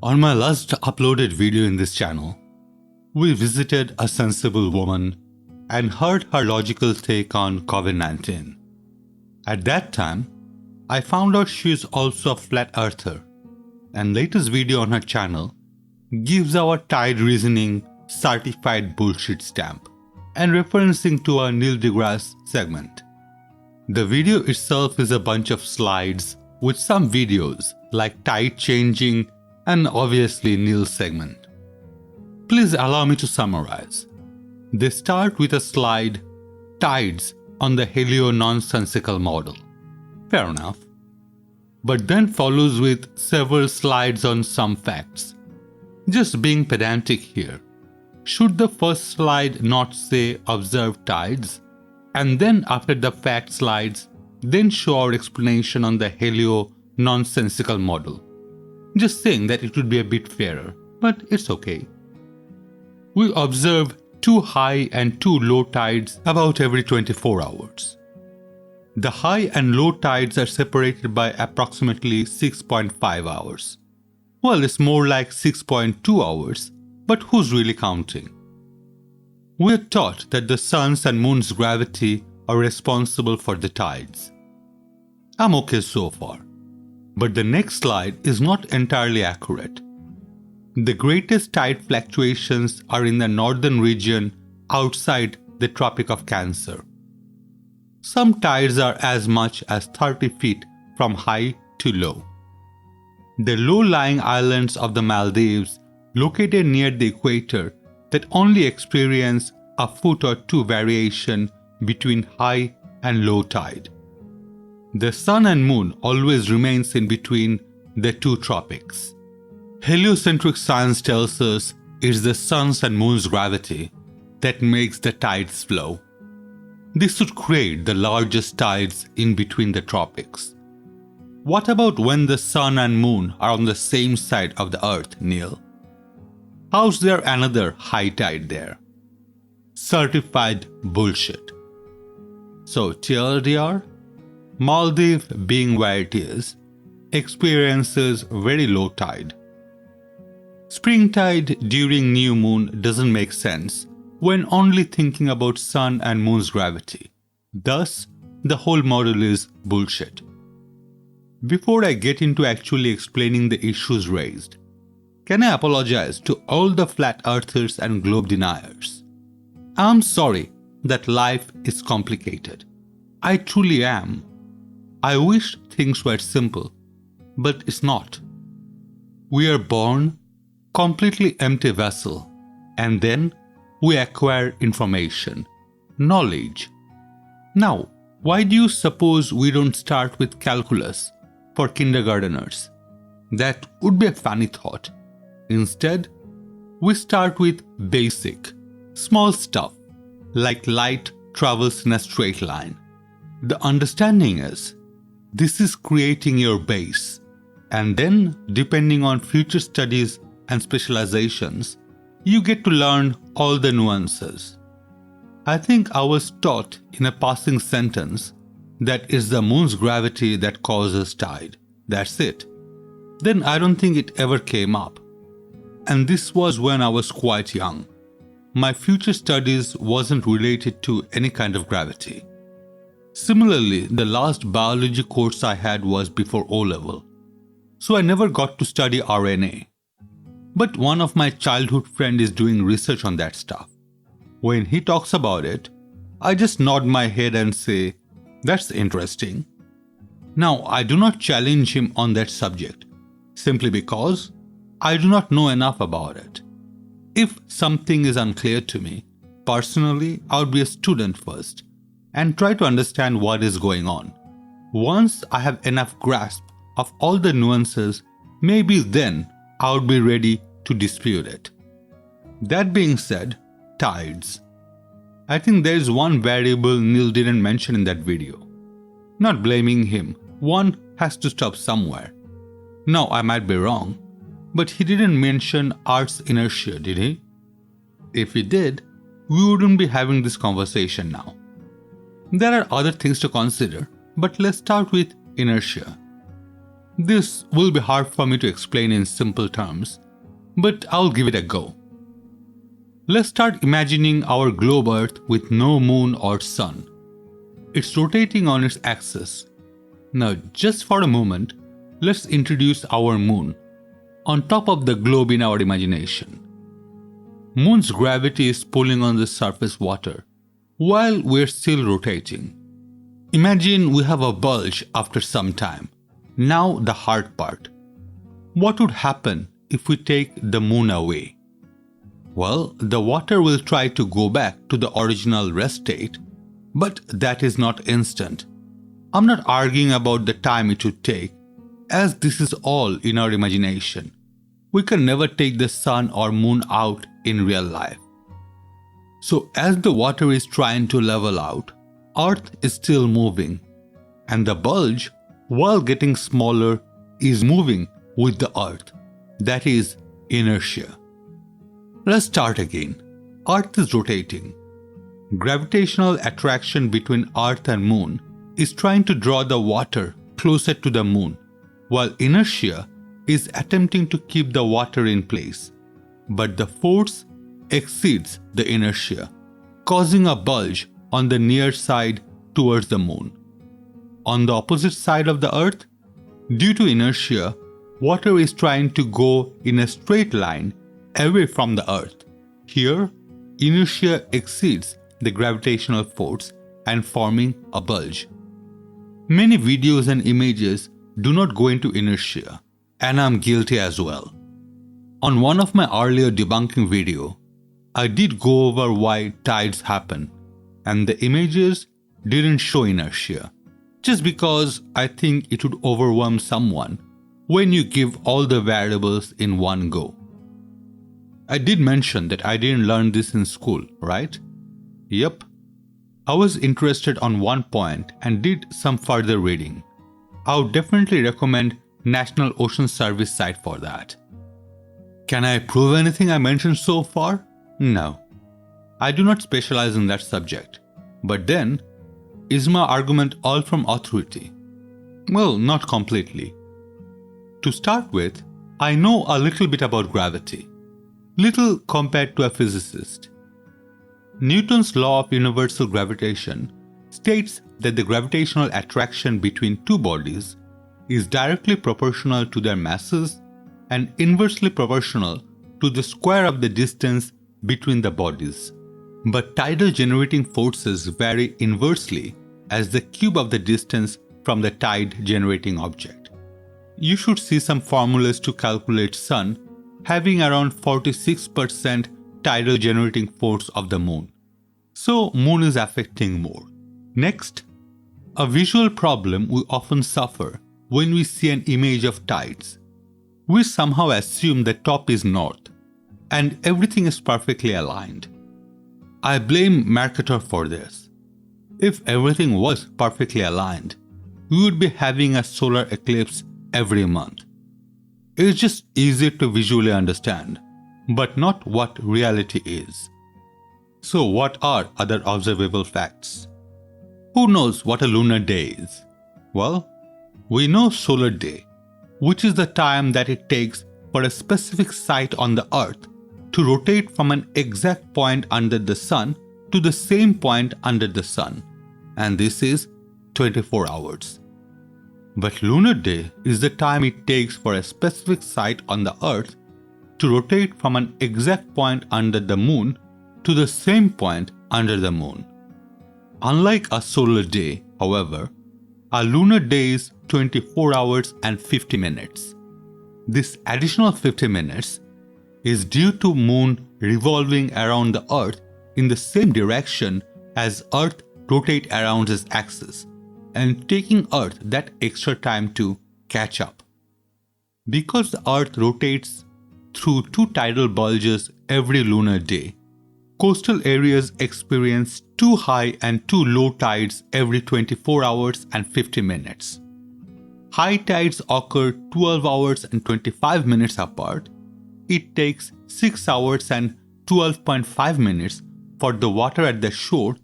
On my last uploaded video in this channel, we visited a sensible woman and heard her logical take on COVID-19. At that time, I found out she is also a flat earther, and latest video on her channel gives our tide reasoning certified bullshit stamp and referencing to our Neil deGrasse segment. The video itself is a bunch of slides with some videos like tide changing and obviously Neil's segment. Please allow me to summarize. They start with a slide, tides on the helio-nonsensical model. Fair enough. But then follows with several slides on some facts. Just being pedantic here. Should the first slide not say observed tides? And then after the fact slides, then show our explanation on the helio-nonsensical model. Just saying that it would be a bit fairer, but it's okay. We observe 2 high and 2 low tides about every 24 hours. The high and low tides are separated by approximately 6.5 hours. Well, it's more like 6.2 hours, but who's really counting? We are taught that the sun's and moon's gravity are responsible for the tides. I'm okay so far. But the next slide is not entirely accurate. The greatest tide fluctuations are in the northern region outside the Tropic of Cancer. Some tides are as much as 30 feet from high to low. The low-lying islands of the Maldives, located near the equator, that only experience a foot or 2 variation between high and low tide. The sun and moon always remains in between the 2 tropics. Heliocentric science tells us it's the sun's and moon's gravity that makes the tides flow. This would create the largest tides in between the tropics. What about when the sun and moon are on the same side of the earth, Neil? How's there another high tide there? Certified bullshit. So TLDR, Maldives, being where it is, experiences very low tide. Spring tide during new moon doesn't make sense when only thinking about sun and moon's gravity. Thus, the whole model is bullshit. Before I get into actually explaining the issues raised, can I apologize to all the flat earthers and globe deniers? I'm sorry that life is complicated. I truly am. I wish things were simple, but it's not. We are born completely empty vessel, and then we acquire information, knowledge. Now, why do you suppose we don't start with calculus for kindergarteners? That would be a funny thought. Instead, we start with basic, small stuff, like light travels in a straight line. The understanding is, this is creating your base, and then, depending on future studies and specializations, you get to learn all the nuances. I think I was taught in a passing sentence that it's the moon's gravity that causes tide. That's it. Then I don't think it ever came up. And this was when I was quite young. My future studies wasn't related to any kind of gravity. Similarly, the last biology course I had was before O-level, so I never got to study RNA. But one of my childhood friends is doing research on that stuff. When he talks about it, I just nod my head and say, that's interesting. Now, I do not challenge him on that subject, simply because I do not know enough about it. If something is unclear to me, personally, I would be a student first and try to understand what is going on. Once I have enough grasp of all the nuances, maybe then I would be ready to dispute it. That being said, tides. I think there is one variable Neil didn't mention in that video. Not blaming him, one has to stop somewhere. Now I might be wrong, but he didn't mention Earth's inertia, did he? If he did, we wouldn't be having this conversation now. There are other things to consider, but let's start with inertia. This will be hard for me to explain in simple terms, but I'll give it a go. Let's start imagining our globe Earth with no moon or sun. It's rotating on its axis. Now, just for a moment, let's introduce our moon on top of the globe in our imagination. Moon's gravity is pulling on the surface water while we're still rotating. Imagine we have a bulge after some time. Now the hard part. What would happen if we take the moon away? Well, the water will try to go back to the original rest state, but that is not instant. I'm not arguing about the time it would take, as this is all in our imagination. We can never take the sun or moon out in real life. So as the water is trying to level out, Earth is still moving, and the bulge, while getting smaller, is moving with the Earth. That is inertia. Let's start again. Earth is rotating. Gravitational attraction between Earth and Moon is trying to draw the water closer to the Moon, while inertia is attempting to keep the water in place. But the force exceeds the inertia, causing a bulge on the near side towards the Moon. On the opposite side of the Earth, due to inertia, water is trying to go in a straight line away from the Earth. Here, inertia exceeds the gravitational force and forming a bulge. Many videos and images do not go into inertia, and I'm guilty as well. On one of my earlier debunking video, I did go over why tides happen, and the images didn't show inertia, just because I think it would overwhelm someone when you give all the variables in one go. I did mention that I didn't learn this in school, right? Yep. I was interested on one point and did some further reading. I would definitely recommend National Ocean Service site for that. Can I prove anything I mentioned so far? No. I do not specialize in that subject. But then, is my argument all from authority? Well, not completely. To start with, I know a little bit about gravity. Little compared to a physicist. Newton's law of universal gravitation states that the gravitational attraction between two bodies is directly proportional to their masses and inversely proportional to the square of the distance between the bodies. But tidal generating forces vary inversely as the cube of the distance from the tide generating object. You should see some formulas to calculate Sun having around 46% tidal generating force of the Moon. So Moon is affecting more. Next, a visual problem we often suffer when we see an image of tides. We somehow assume the top is north and everything is perfectly aligned. I blame Mercator for this. If everything was perfectly aligned, we would be having a solar eclipse every month. It's just easier to visually understand, but not what reality is. So what are other observable facts? Who knows what a lunar day is? Well, we know solar day, which is the time that it takes for a specific site on the Earth to rotate from an exact point under the Sun to the same point under the Sun, and this is 24 hours. But lunar day is the time it takes for a specific site on the Earth to rotate from an exact point under the Moon to the same point under the Moon. Unlike a solar day, however, a lunar day is 24 hours and 50 minutes. This additional 50 minutes is due to Moon revolving around the Earth in the same direction as Earth rotates around its axis, and taking Earth that extra time to catch up. Because the Earth rotates through two tidal bulges every lunar day, coastal areas experience two high and two low tides every 24 hours and 50 minutes. High tides occur 12 hours and 25 minutes apart. It takes 6 hours and 12.5 minutes for the water at the shore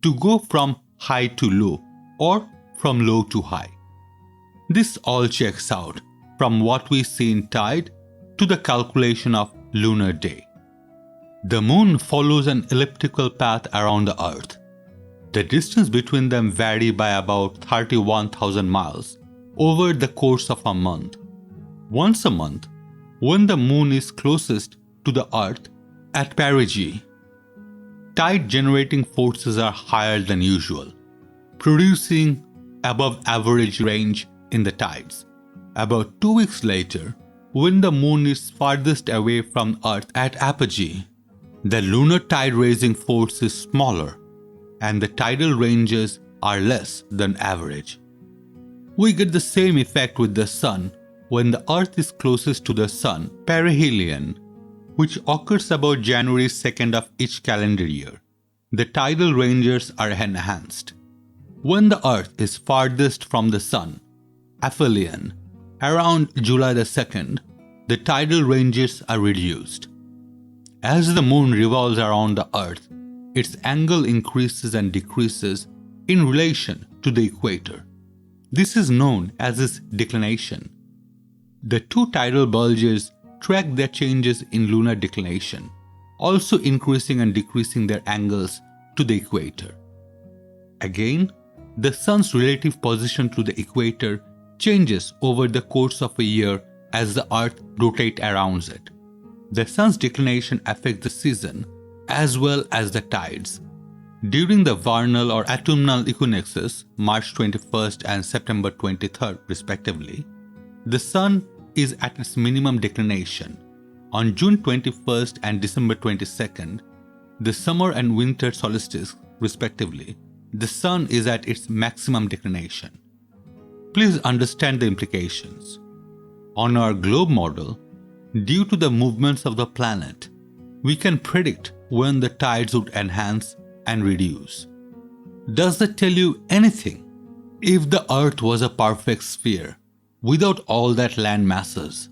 to go from high to low or from low to high. This all checks out, from what we see in tide to the calculation of lunar day. The moon follows an elliptical path around the Earth. The distance between them vary by about 31,000 miles over the course of a month. Once a month, when the moon is closest to the Earth at perigee, tide-generating forces are higher than usual, producing above average range in the tides. About 2 weeks later, when the moon is farthest away from Earth at apogee, the lunar tide raising force is smaller and the tidal ranges are less than average. We get the same effect with the sun when the Earth is closest to the sun, perihelion, which occurs about January 2nd of each calendar year. The tidal ranges are enhanced. When the Earth is farthest from the sun, aphelion, around July the 2nd, the tidal ranges are reduced. As the moon revolves around the Earth, its angle increases and decreases in relation to the equator. This is known as its declination. The two tidal bulges track their changes in lunar declination, also increasing and decreasing their angles to the equator. Again, the sun's relative position to the equator changes over the course of a year as the Earth rotates around it. The sun's declination affects the season as well as the tides. During the vernal or autumnal equinoxes, March 21st and September 23rd respectively, the sun is at its minimum declination. On June 21st and December 22nd, the summer and winter solstice respectively, the sun is at its maximum declination. Please understand the implications. On our globe model, due to the movements of the planet, we can predict when the tides would enhance and reduce. Does that tell you anything? If the Earth was a perfect sphere, without all that land masses,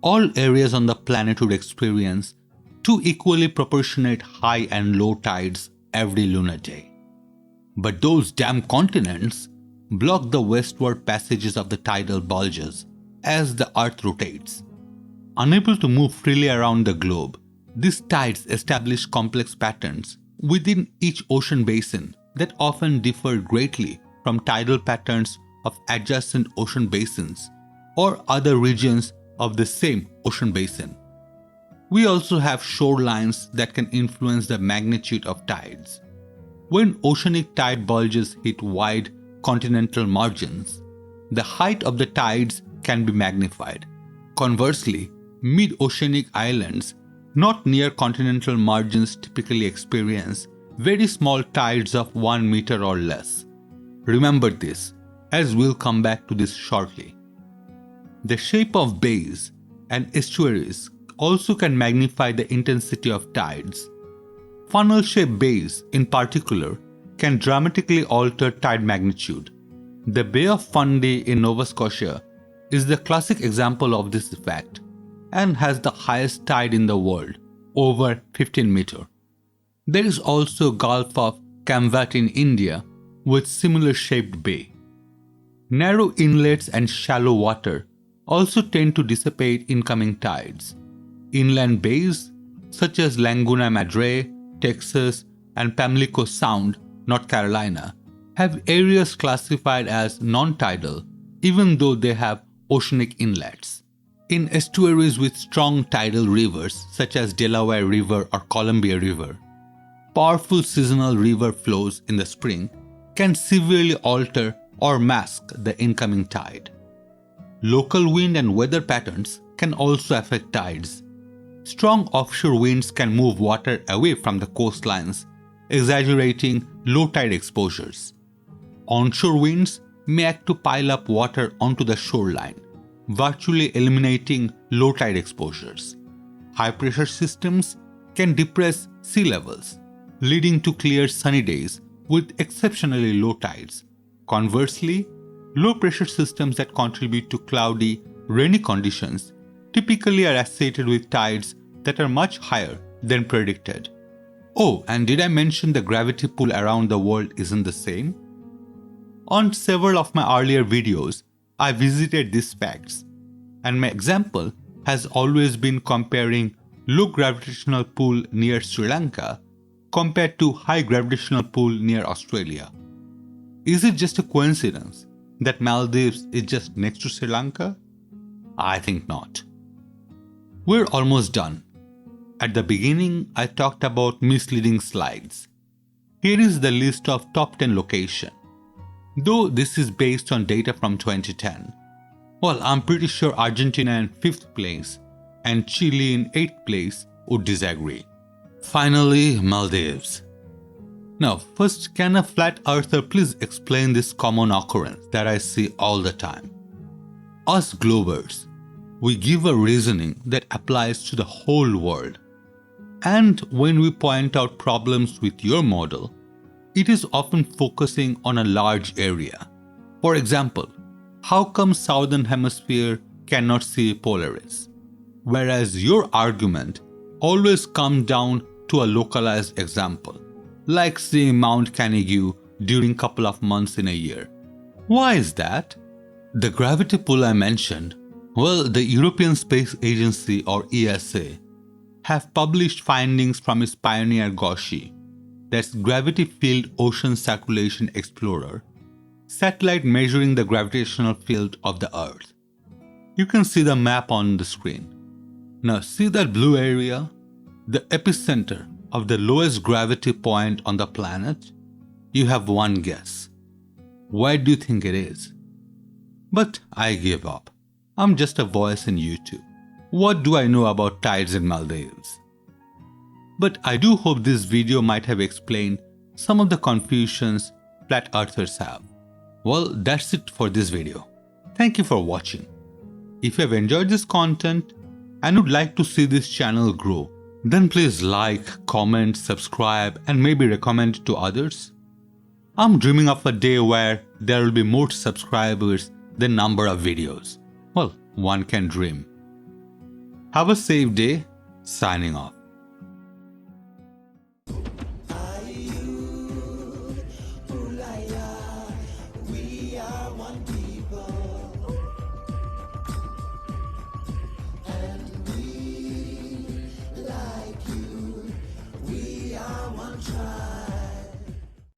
all areas on the planet would experience two equally proportionate high and low tides every lunar day. But those damn continents block the westward passages of the tidal bulges as the Earth rotates. Unable to move freely around the globe, these tides establish complex patterns within each ocean basin that often differ greatly from tidal patterns of adjacent ocean basins or other regions of the same ocean basin. We also have shorelines that can influence the magnitude of tides. When oceanic tide bulges hit wide continental margins, the height of the tides can be magnified. Conversely, mid-oceanic islands not near continental margins typically experience very small tides of 1 meter or less. Remember this, as we'll come back to this shortly. The shape of bays and estuaries also can magnify the intensity of tides. Funnel-shaped bays, in particular, can dramatically alter tide magnitude. The Bay of Fundy in Nova Scotia is the classic example of this effect and has the highest tide in the world, over 15 meters. There is also Gulf of Kamvat in India with similar shaped bay. Narrow inlets and shallow water also tend to dissipate incoming tides. Inland bays such as Laguna Madre, Texas, and Pamlico Sound, North Carolina, have areas classified as non-tidal even though they have oceanic inlets. In estuaries with strong tidal rivers such as Delaware River or Columbia River, powerful seasonal river flows in the spring can severely alter or mask the incoming tide. Local wind and weather patterns can also affect tides. Strong offshore winds can move water away from the coastlines, exaggerating low tide exposures. Onshore winds may act to pile up water onto the shoreline, virtually eliminating low tide exposures. High pressure systems can depress sea levels, leading to clear sunny days with exceptionally low tides. Conversely, low pressure systems that contribute to cloudy, rainy conditions typically are associated with tides that are much higher than predicted. Oh, and did I mention the gravity pull around the world isn't the same? On several of my earlier videos, I visited these facts, and my example has always been comparing low gravitational pull near Sri Lanka compared to high gravitational pull near Australia. Is it just a coincidence that Maldives is just next to Sri Lanka? I think not. We're almost done. At the beginning, I talked about misleading slides. Here is the list of top 10 locations. Though this is based on data from 2010, well, I'm pretty sure Argentina in 5th place and Chile in 8th place would disagree. Finally, Maldives. Now, first, can a flat earther please explain this common occurrence that I see all the time? Us Globers, we give a reasoning that applies to the whole world. And when we point out problems with your model, it is often focusing on a large area. For example, how come Southern Hemisphere cannot see Polaris? Whereas your argument always comes down to a localized example, like seeing Mount Canigou during a couple of months in a year. Why is that? The gravity pull I mentioned, well, the European Space Agency or ESA have published findings from its pioneer GOSHI, that's Gravity Field Ocean Circulation Explorer, satellite measuring the gravitational field of the Earth. You can see the map on the screen. Now see that blue area? The epicenter of the lowest gravity point on the planet? You have one guess. Where do you think it is? But I give up. I'm just a voice in YouTube. What do I know about tides in Maldives? But I do hope this video might have explained some of the confusions flat earthers have. Well, that's it for this video. Thank you for watching. If you have enjoyed this content and would like to see this channel grow, then please like, comment, subscribe and maybe recommend it to others. I'm dreaming of a day where there will be more subscribers than number of videos. Well, one can dream. Have a safe day. Signing off.